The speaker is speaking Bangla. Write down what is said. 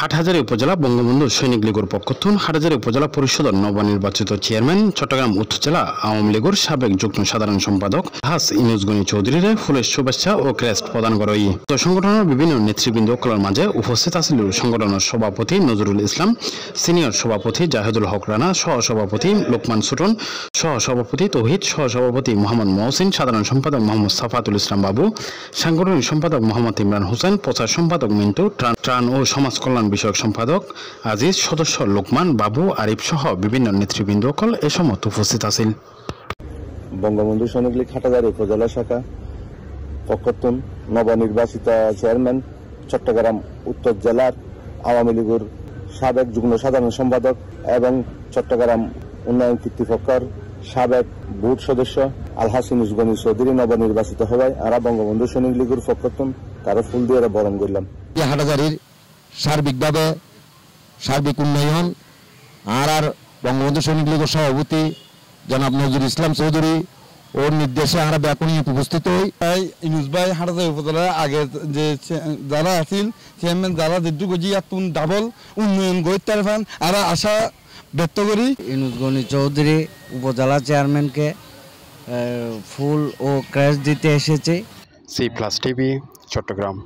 হাটহাজারী উপজেলা বঙ্গবন্ধু সৈনিক লীগের পক্ষথুন হাটহাজারী উপজেলা পরিষদের নবনির্বাচিত চেয়ারম্যান চট্টগ্রাম উত্তর জেলা আওয়ামী লীগের সাবেক যুগ্ম সাধারণ সম্পাদক হাস ইনুস গনি চৌধুরীরে ফুলের শুভেচ্ছা ও ক্রেস্ট প্রদান করে সংগঠনের বিভিন্ন নেতৃবৃন্দ সকলের মাঝে উপস্থিত আছিল সংগঠনের সভাপতি নজরুল ইসলাম, সিনিয়র সভাপতি জাহেদুল হক রানা, সহসভাপতি লোকমান সুটন, সহসভাপতি তৌহিদ, সহসভাপতি মোহাম্মদ মহসিন, সাধারণ সম্পাদক মোহাম্মদ সাফাতুল ইসলাম বাবু, সাংগঠনিক সম্পাদক মোহাম্মদ ইমরান হোসেন, প্রচার সম্পাদক মিন্টু, ত্রাণ ও সমাজ কল্যাণ বিষয়ক সম্পাদক আজিজ, সদস্য লোকমান, বাবু, আরিফ সহ বিভিন্ন নেতৃবৃন্দ এ সময় উপস্থিত আছেন। বঙ্গবন্ধু সৈনিক লীগ হাটহাজারী উপজেলা শাখা পক্ষতুন নবনির্বাচিত চেয়ারম্যান চট্টগ্রাম উত্তর জেলার আওয়ামী লীগের সাবেক যুগ্ম সাধারণ সম্পাদক এবং চট্টগ্রাম উন্নয়ন কর্তৃপক্ষের সাবেক বোর্ড সদস্য আলহাস ইনুস গনি চৌধুরী নবনির্বাচিত হওয়ায় আমরা বঙ্গবন্ধু সৈনিক লীগের পক্ষতুন তারা ফুল দিয়ে বরণ করলাম। হাটহাজারীর সার্বিকভাবে সার্বিক উন্নয়ন আর বঙ্গবন্ধু সৈনিক লীগের সভাপতি জনাব নজরুল ইসলাম চৌধুরী ওর নির্দেশে আমরা ব্যাপনী উপস্থিত হই। ইনুস ভাই হাটহাজারী উপজেলার আগে যে যারা আছিল চেয়ারম্যান যারা যেটুকু জিয়াতুন ডাবল উন্নয়ন গইতার ফান আর আশা ব্যক্ত করি। ইনুস গনি চৌধুরী উপজেলা চেয়ারম্যানকে ফুল ও ক্রেস্ট দিতে এসেছে। C+ TV Chittagong.